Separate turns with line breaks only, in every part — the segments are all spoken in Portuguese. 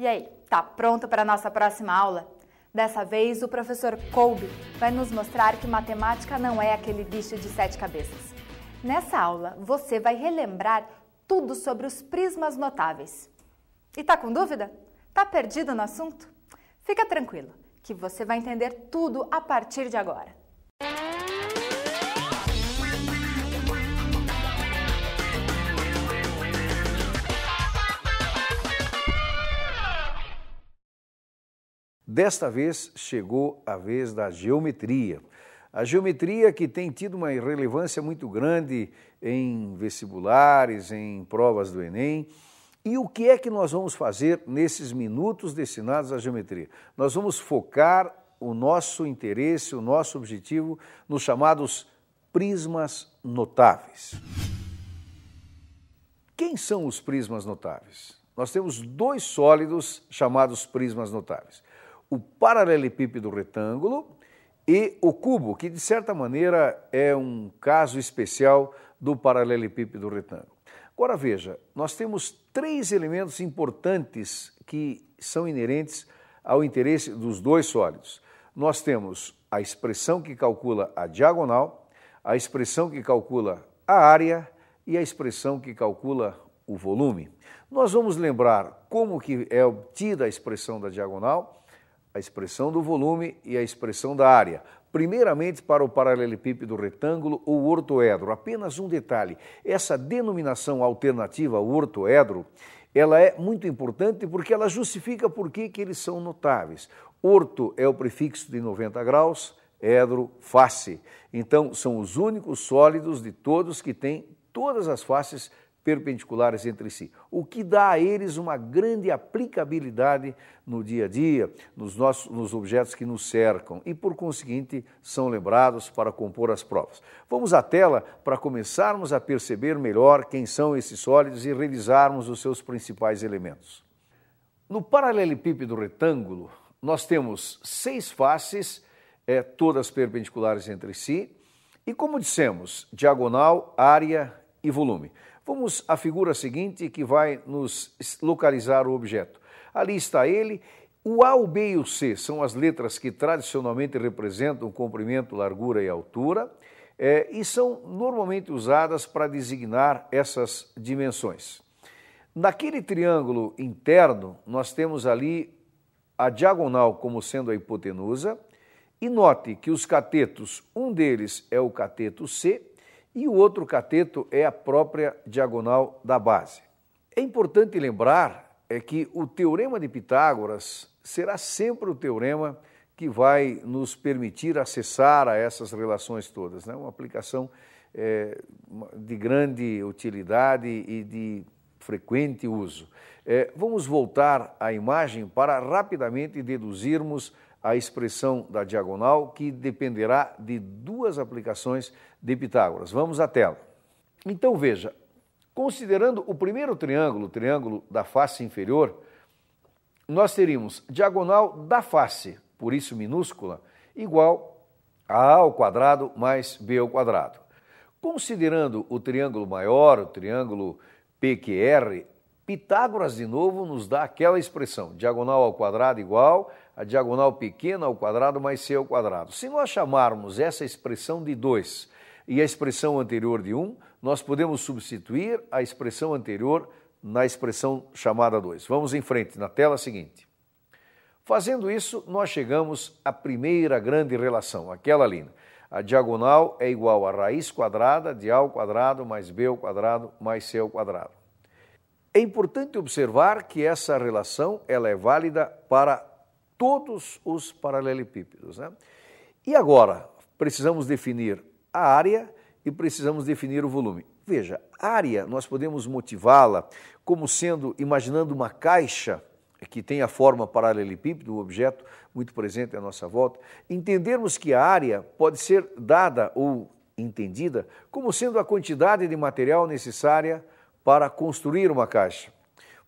E aí, tá pronto para a nossa próxima aula? Dessa vez, o professor Kolbe vai nos mostrar que matemática não é aquele bicho de 7 cabeças. Nessa aula, você vai relembrar tudo sobre os prismas notáveis. E tá com dúvida? Tá perdido no assunto? Fica tranquilo, que você vai entender tudo a partir de agora.
Desta vez chegou a vez da geometria. A geometria que tem tido uma relevância muito grande em vestibulares, em provas do Enem. E o que é que nós vamos fazer nesses minutos destinados à geometria? Nós vamos focar o nosso interesse, o nosso objetivo nos chamados prismas notáveis. Quem são os prismas notáveis? Nós temos dois sólidos chamados prismas notáveis. O paralelepípedo retângulo e o cubo, que de certa maneira é um caso especial do paralelepípedo retângulo. Agora veja, nós temos três elementos importantes que são inerentes ao interesse dos dois sólidos. Nós temos a expressão que calcula a diagonal, a expressão que calcula a área e a expressão que calcula o volume. Nós vamos lembrar como que é obtida a expressão da diagonal, a expressão do volume e a expressão da área. Primeiramente, para o paralelepípedo retângulo ou ortoedro. Apenas um detalhe, essa denominação alternativa, ortoedro, ela é muito importante porque ela justifica por que eles são notáveis. Orto é o prefixo de 90 graus, edro, face. Então, são os únicos sólidos de todos que têm todas as faces perpendiculares entre si, o que dá a eles uma grande aplicabilidade no dia a dia, nos objetos que nos cercam e, por conseguinte, são lembrados para compor as provas. Vamos à tela para começarmos a perceber melhor quem são esses sólidos e revisarmos os seus principais elementos. No paralelepípedo retângulo, nós temos 6 faces, todas perpendiculares entre si, e, como dissemos, diagonal, área e volume. Vamos à figura seguinte que vai nos localizar o objeto. Ali está ele. O A, o B e o C são as letras que tradicionalmente representam comprimento, largura e altura e são normalmente usadas para designar essas dimensões. Naquele triângulo interno, nós temos ali a diagonal como sendo a hipotenusa e note que os catetos, um deles é o cateto C, e o outro cateto é a própria diagonal da base. É importante lembrar que o teorema de Pitágoras será sempre o teorema que vai nos permitir acessar a essas relações todas, né? Uma aplicação de grande utilidade e de frequente uso. Vamos voltar à imagem para rapidamente deduzirmos a expressão da diagonal, que dependerá de duas aplicações de Pitágoras. Vamos à tela. Então veja, considerando o primeiro triângulo, o triângulo da face inferior, nós teríamos diagonal da face, por isso minúscula, igual a A ao quadrado mais B ao quadrado. Considerando o triângulo maior, o triângulo PQR, Pitágoras, de novo, nos dá aquela expressão, diagonal ao quadrado igual a diagonal pequena ao quadrado mais C ao quadrado. Se nós chamarmos essa expressão de 2 e a expressão anterior de 1, nós podemos substituir a expressão anterior na expressão chamada 2. Vamos em frente, na tela seguinte. Fazendo isso, nós chegamos à primeira grande relação, aquela ali. A diagonal é igual a raiz quadrada de A ao quadrado mais B ao quadrado mais C ao quadrado. É importante observar que essa relação ela é válida para todos os paralelepípedos, né? E agora, precisamos definir a área e precisamos definir o volume. Veja, área nós podemos motivá-la como sendo, imaginando uma caixa que tem a forma paralelepípedo, o objeto muito presente à nossa volta, entendermos que a área pode ser dada ou entendida como sendo a quantidade de material necessária para construir uma caixa.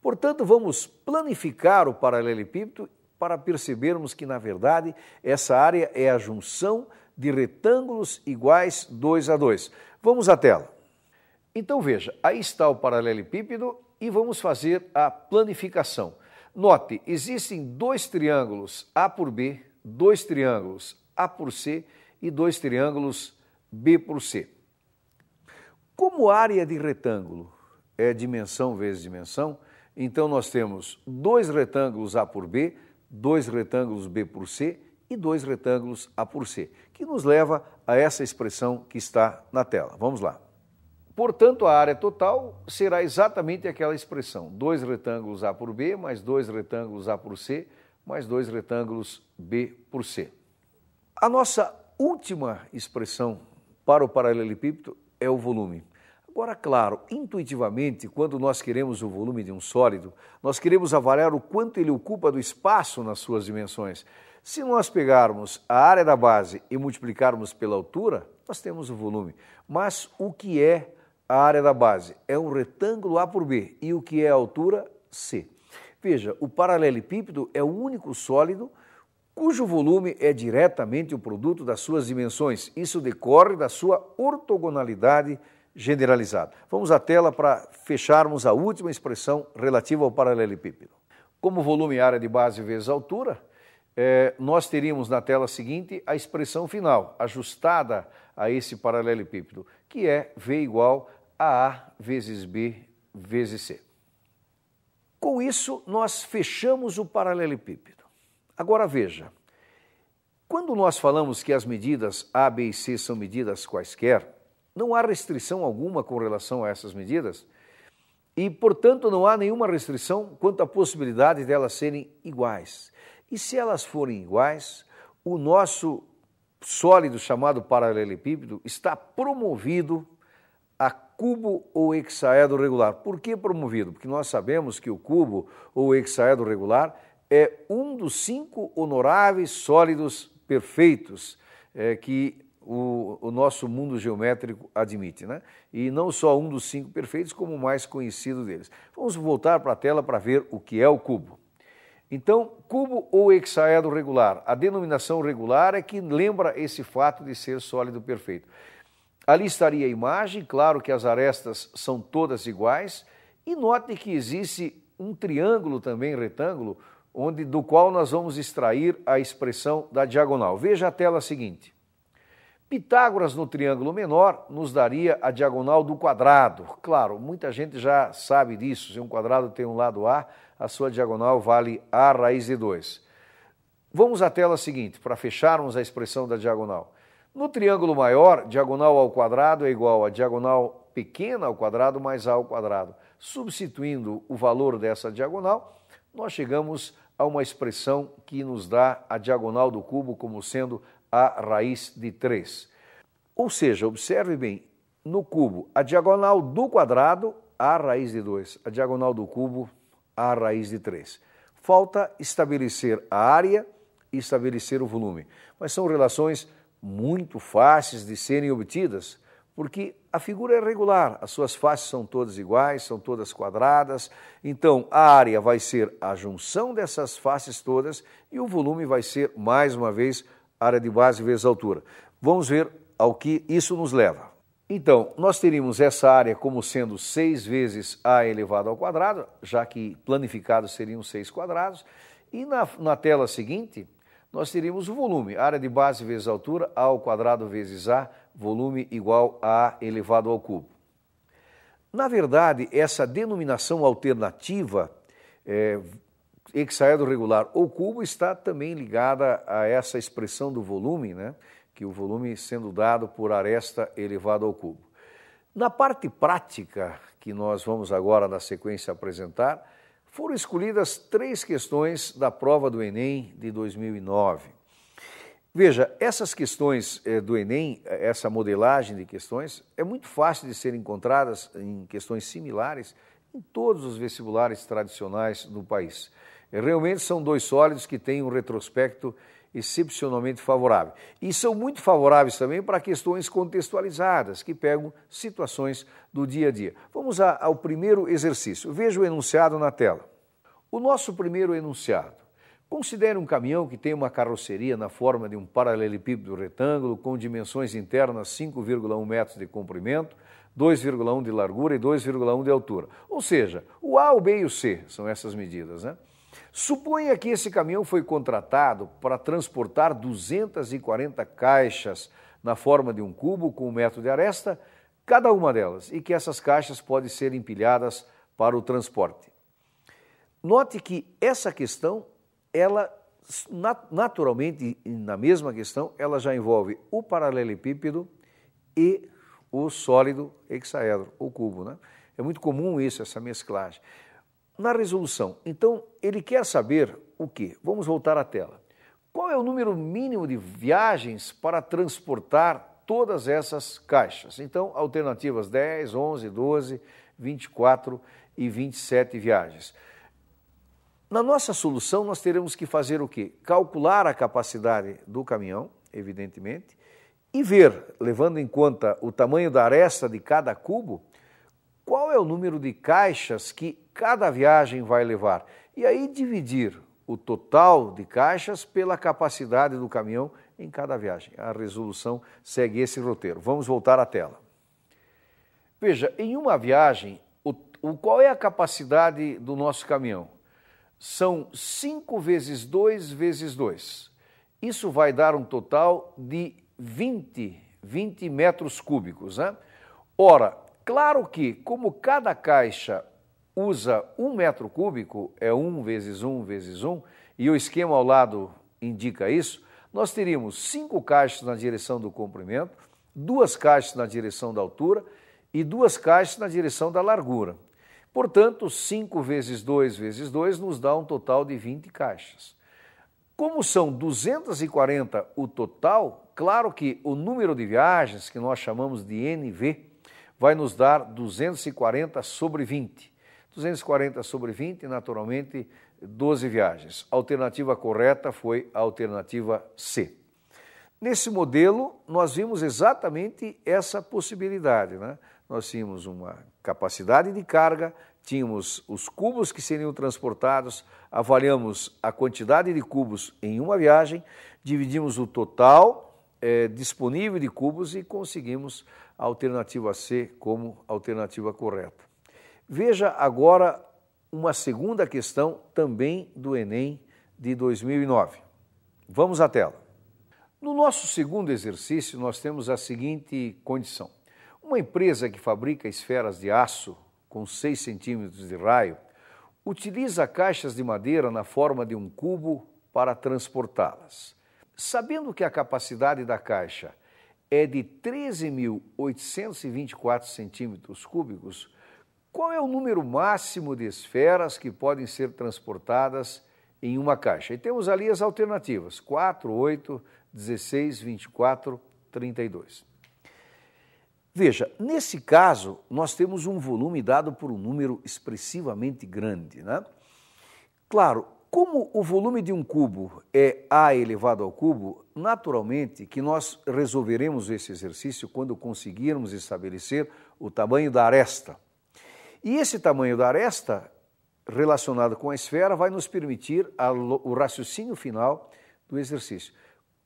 Portanto, vamos planificar o paralelepípedo para percebermos que, na verdade, essa área é a junção de retângulos iguais 2 a 2. Vamos à tela. Então, veja, aí está o paralelepípedo e vamos fazer a planificação. Note, existem dois triângulos A por B, dois triângulos A por C e dois triângulos B por C. Como área de retângulo é dimensão vezes dimensão, então nós temos dois retângulos A por B, dois retângulos B por C e dois retângulos A por C, que nos leva a essa expressão que está na tela. Vamos lá. Portanto, a área total será exatamente aquela expressão, dois retângulos A por B, mais dois retângulos A por C, mais dois retângulos B por C. A nossa última expressão para o paralelepípedo é o volume. Agora, claro, intuitivamente, quando nós queremos o volume de um sólido, nós queremos avaliar o quanto ele ocupa do espaço nas suas dimensões. Se nós pegarmos a área da base e multiplicarmos pela altura, nós temos o volume. Mas o que é a área da base? É um retângulo A por B. E o que é a altura? C. Veja, o paralelepípedo é o único sólido cujo volume é diretamente o produto das suas dimensões. Isso decorre da sua ortogonalidade generalizada. Vamos à tela para fecharmos a última expressão relativa ao paralelepípedo. Como volume é área de base vezes altura, nós teríamos na tela seguinte a expressão final, ajustada a esse paralelepípedo, que é V igual a A vezes B vezes C. Com isso, nós fechamos o paralelepípedo. Agora veja, quando nós falamos que as medidas A, B e C são medidas quaisquer, não há restrição alguma com relação a essas medidas e, portanto, não há nenhuma restrição quanto à possibilidade de elas serem iguais. E se elas forem iguais, o nosso sólido chamado paralelepípedo está promovido a cubo ou hexaedro regular. Por que promovido? Porque nós sabemos que o cubo ou hexaedro regular é um dos 5 honoráveis sólidos perfeitos que o nosso mundo geométrico admite, né? E não só um dos 5 perfeitos, como o mais conhecido deles. Vamos voltar para a tela para ver o que é o cubo. Então, cubo ou hexaedro regular. A denominação regular é que lembra esse fato de ser sólido perfeito. Ali estaria a imagem, claro que as arestas são todas iguais, e note que existe um triângulo também, retângulo, do qual nós vamos extrair a expressão da diagonal. Veja a tela seguinte. Pitágoras no triângulo menor nos daria a diagonal do quadrado. Claro, muita gente já sabe disso. Se um quadrado tem um lado A, a sua diagonal vale A raiz de 2. Vamos à tela seguinte, para fecharmos a expressão da diagonal. No triângulo maior, diagonal ao quadrado é igual a diagonal pequena ao quadrado mais A ao quadrado. Substituindo o valor dessa diagonal, nós chegamos a uma expressão que nos dá a diagonal do cubo como sendo A raiz de 3. Ou seja, observe bem, no cubo, a diagonal do quadrado, A raiz de 2. A diagonal do cubo, A raiz de 3. Falta estabelecer a área e estabelecer o volume. Mas são relações muito fáceis de serem obtidas, porque a figura é regular, as suas faces são todas iguais, são todas quadradas, então a área vai ser a junção dessas faces todas e o volume vai ser, mais uma vez, área de base vezes altura. Vamos ver ao que isso nos leva. Então, nós teríamos essa área como sendo 6 vezes A elevado ao quadrado, já que planificado seriam 6 quadrados, e na tela seguinte, nós teríamos o volume, área de base vezes altura, A ao quadrado vezes A, volume igual a A elevado ao cubo. Na verdade, essa denominação alternativa, hexaedro regular ou cubo, está também ligada a essa expressão do volume, né? Que o volume sendo dado por aresta elevado ao cubo. Na parte prática, que nós vamos agora na sequência apresentar, foram escolhidas 3 questões da prova do Enem de 2009. Veja, essas questões do Enem, essa modelagem de questões, é muito fácil de ser encontradas em questões similares em todos os vestibulares tradicionais do país. Realmente são 2 sólidos que têm um retrospecto excepcionalmente favorável. E são muito favoráveis também para questões contextualizadas, que pegam situações do dia a dia. Vamos ao primeiro exercício. Veja o enunciado na tela. O nosso primeiro enunciado. Considere um caminhão que tem uma carroceria na forma de um paralelepípedo retângulo com dimensões internas 5,1 metros de comprimento, 2,1 de largura e 2,1 de altura. Ou seja, o A, o B e o C são essas medidas, né? Suponha que esse caminhão foi contratado para transportar 240 caixas na forma de um cubo com 1 metro de aresta, cada uma delas, e que essas caixas podem ser empilhadas para o transporte. Note que essa questão, ela naturalmente, na mesma questão, ela já envolve o paralelepípedo e o sólido hexaedro, o cubo, né? É muito comum isso, essa mesclagem. Na resolução, então, ele quer saber o quê? Vamos voltar à tela. Qual é o número mínimo de viagens para transportar todas essas caixas? Então, alternativas 10, 11, 12, 24 e 27 viagens. Na nossa solução, nós teremos que fazer o quê? Calcular a capacidade do caminhão, evidentemente, e ver, levando em conta o tamanho da aresta de cada cubo, qual é o número de caixas que cada viagem vai levar. E aí dividir o total de caixas pela capacidade do caminhão em cada viagem. A resolução segue esse roteiro. Vamos voltar à tela. Veja, em uma viagem, qual é a capacidade do nosso caminhão? São 5 vezes 2 vezes 2. Isso vai dar um total de 20 metros cúbicos, né? Ora, claro que, como cada caixa usa 1 metro cúbico, é 1 vezes 1 vezes 1, e o esquema ao lado indica isso, nós teríamos 5 caixas na direção do comprimento, 2 caixas na direção da altura e 2 caixas na direção da largura. Portanto, 5 vezes 2 vezes 2 nos dá um total de 20 caixas. Como são 240 o total, claro que o número de viagens, que nós chamamos de NV, vai nos dar 240 sobre 20. 240 sobre 20, naturalmente, 12 viagens. A alternativa correta foi a alternativa C. Nesse modelo, nós vimos exatamente essa possibilidade, né? Nós tínhamos uma capacidade de carga, tínhamos os cubos que seriam transportados, avaliamos a quantidade de cubos em uma viagem, dividimos o total disponível de cubos e conseguimos a alternativa C como alternativa correta. Veja agora uma segunda questão também do Enem de 2009. Vamos à tela. No nosso segundo exercício, nós temos a seguinte condição. Uma empresa que fabrica esferas de aço com 6 centímetros de raio utiliza caixas de madeira na forma de um cubo para transportá-las. Sabendo que a capacidade da caixa é de 13.824 centímetros cúbicos, qual é o número máximo de esferas que podem ser transportadas em uma caixa? E temos ali as alternativas, 4, 8, 16, 24, 32. Veja, nesse caso, nós temos um volume dado por um número expressivamente grande, né? Claro, como o volume de um cubo é A elevado ao cubo, naturalmente que nós resolveremos esse exercício quando conseguirmos estabelecer o tamanho da aresta. E esse tamanho da aresta, relacionado com a esfera, vai nos permitir o raciocínio final do exercício.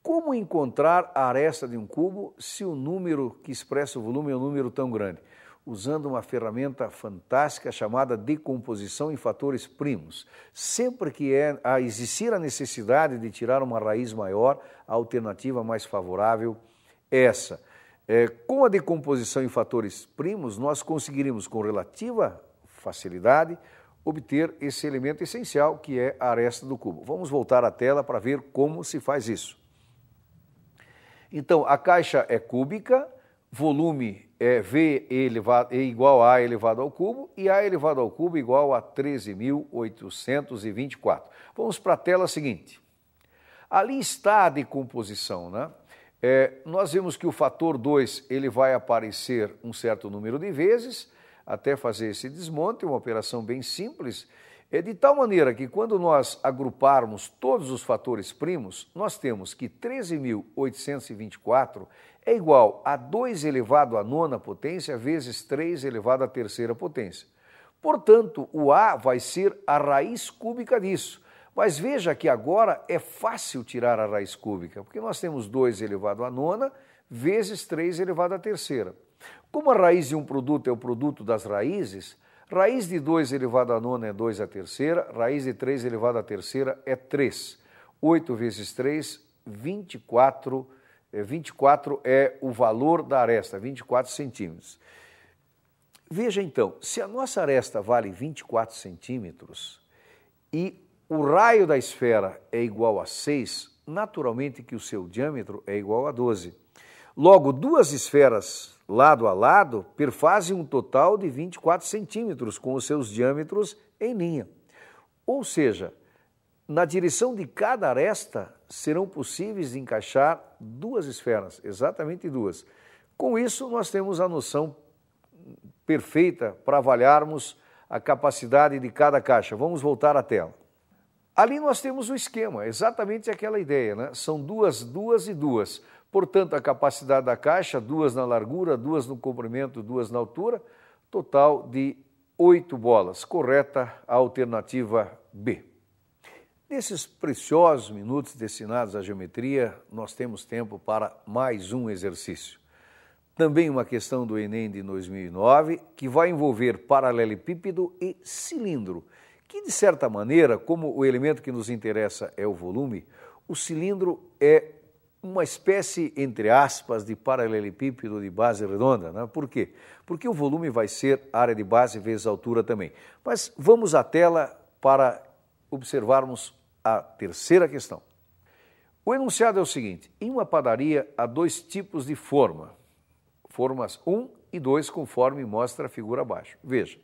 Como encontrar a aresta de um cubo se o número que expressa o volume é um número tão grande? Usando uma ferramenta fantástica chamada decomposição em fatores primos. Sempre que existir a necessidade de tirar uma raiz maior, a alternativa mais favorável é essa. Com a decomposição em fatores primos, nós conseguiríamos, com relativa facilidade, obter esse elemento essencial, que é a aresta do cubo. Vamos voltar à tela para ver como se faz isso. Então, a caixa é cúbica, volume é V igual a elevado ao cubo e A elevado ao cubo igual a 13.824. Vamos para a tela seguinte. Ali está a decomposição, né? Nós vemos que o fator 2 ele vai aparecer um certo número de vezes, até fazer esse desmonte, uma operação bem simples, de tal maneira que quando nós agruparmos todos os fatores primos, nós temos que 13.824 é igual a 2 elevado à nona potência vezes 3 elevado à terceira potência. Portanto, o A vai ser a raiz cúbica disso. Mas veja que agora é fácil tirar a raiz cúbica, porque nós temos 2 elevado à nona vezes 3 elevado à terceira. Como a raiz de um produto é o produto das raízes, Raiz de 2 elevado a nona é 2 a terceira, raiz de 3 elevado a terceira é 3. 8 vezes 3, 24. 24 é o valor da aresta, 24 centímetros. Veja então, se a nossa aresta vale 24 centímetros e o raio da esfera é igual a 6, naturalmente que o seu diâmetro é igual a 12. Logo, duas esferas lado a lado perfazem um total de 24 centímetros com os seus diâmetros em linha. Ou seja, na direção de cada aresta serão possíveis de encaixar duas esferas, exatamente duas. Com isso, nós temos a noção perfeita para avaliarmos a capacidade de cada caixa. Vamos voltar à tela. Ali nós temos o esquema, exatamente aquela ideia, né? São duas e duas. Portanto, a capacidade da caixa, 2 na largura, 2 no comprimento, 2 na altura, total de 8 bolas. Correta a alternativa B. Nesses preciosos minutos destinados à geometria, nós temos tempo para mais um exercício. Também uma questão do Enem de 2009, que vai envolver paralelepípedo e cilindro, que de certa maneira, como o elemento que nos interessa é o volume, o cilindro é uma espécie, entre aspas, de paralelepípedo de base redonda, né? Por quê? Porque o volume vai ser área de base vezes altura também. Mas vamos à tela para observarmos a terceira questão. O enunciado é o seguinte: em uma padaria há 2 tipos de forma, formas 1 e 2, conforme mostra a figura abaixo. Veja,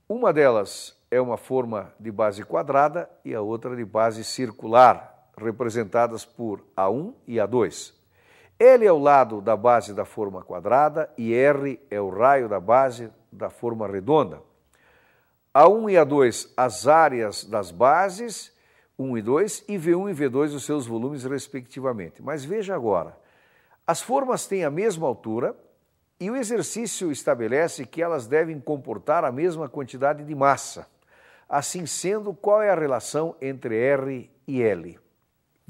uma delas é uma forma de base quadrada e a outra de base circular, representadas por A1 e A2. L é o lado da base da forma quadrada e R é o raio da base da forma redonda. A1 e A2, as áreas das bases, 1 e 2, e V1 e V2, os seus volumes, respectivamente. Mas veja agora, as formas têm a mesma altura e o exercício estabelece que elas devem comportar a mesma quantidade de massa. Assim sendo, qual é a relação entre R e L?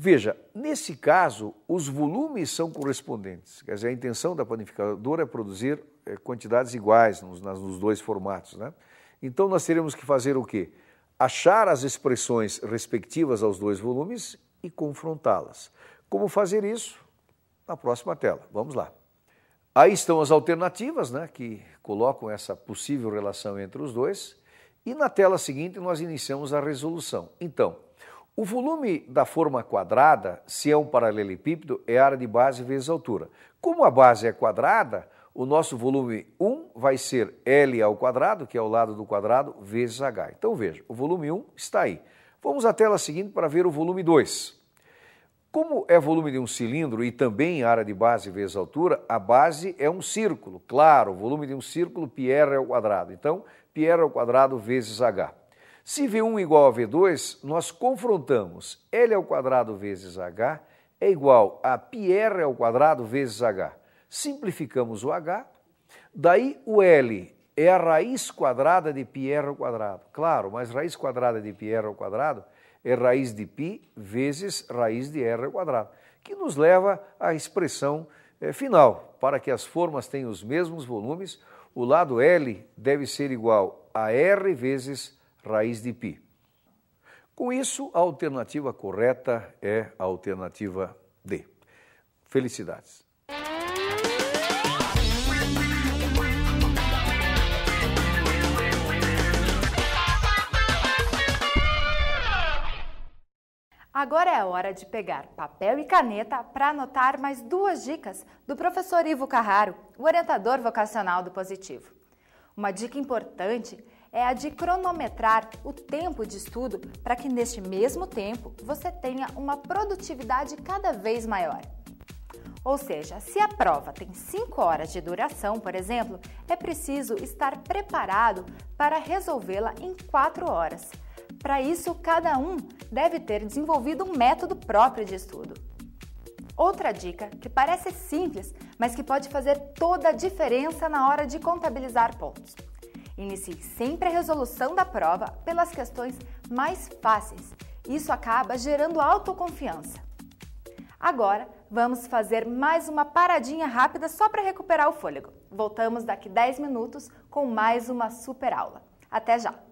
Veja, nesse caso, os volumes são correspondentes. Quer dizer, a intenção da panificadora é produzir quantidades iguais nos 2 formatos, né? Então, nós teremos que fazer o quê? Achar as expressões respectivas aos 2 volumes e confrontá-las. Como fazer isso? Na próxima tela. Vamos lá. Aí estão as alternativas, né, que colocam essa possível relação entre os 2. E na tela seguinte, nós iniciamos a resolução. Então, o volume da forma quadrada, se é um paralelepípedo, é área de base vezes altura. Como a base é quadrada, o nosso volume 1 vai ser L ao quadrado, que é o lado do quadrado, vezes H. Então veja, o volume 1 está aí. Vamos à tela seguinte para ver o volume 2. Como é volume de um cilindro e também área de base vezes altura, a base é um círculo. Claro, o volume de um círculo, πr ao quadrado. Então, πr ao quadrado vezes H. Se V1 igual a V2, nós confrontamos L ao quadrado vezes H é igual a πr ao quadrado vezes H. Simplificamos o H, daí o L é a raiz quadrada de πr ao quadrado. Claro, mas raiz quadrada de πr ao quadrado é raiz de π vezes raiz de r ao quadrado, que nos leva à expressão final. Para que as formas tenham os mesmos volumes, o lado L deve ser igual a r vezes raiz de π. Com isso, a alternativa correta é a alternativa D. Felicidades!
Agora é a hora de pegar papel e caneta para anotar mais 2 dicas do professor Ivo Carraro, o orientador vocacional do Positivo. Uma dica importante é a de cronometrar o tempo de estudo para que neste mesmo tempo você tenha uma produtividade cada vez maior. Ou seja, se a prova tem 5 horas de duração, por exemplo, é preciso estar preparado para resolvê-la em 4 horas. Para isso, cada um deve ter desenvolvido um método próprio de estudo. Outra dica, que parece simples, mas que pode fazer toda a diferença na hora de contabilizar pontos. Inicie sempre a resolução da prova pelas questões mais fáceis. Isso acaba gerando autoconfiança. Agora, vamos fazer mais uma paradinha rápida só para recuperar o fôlego. Voltamos daqui 10 minutos com mais uma super aula. Até já!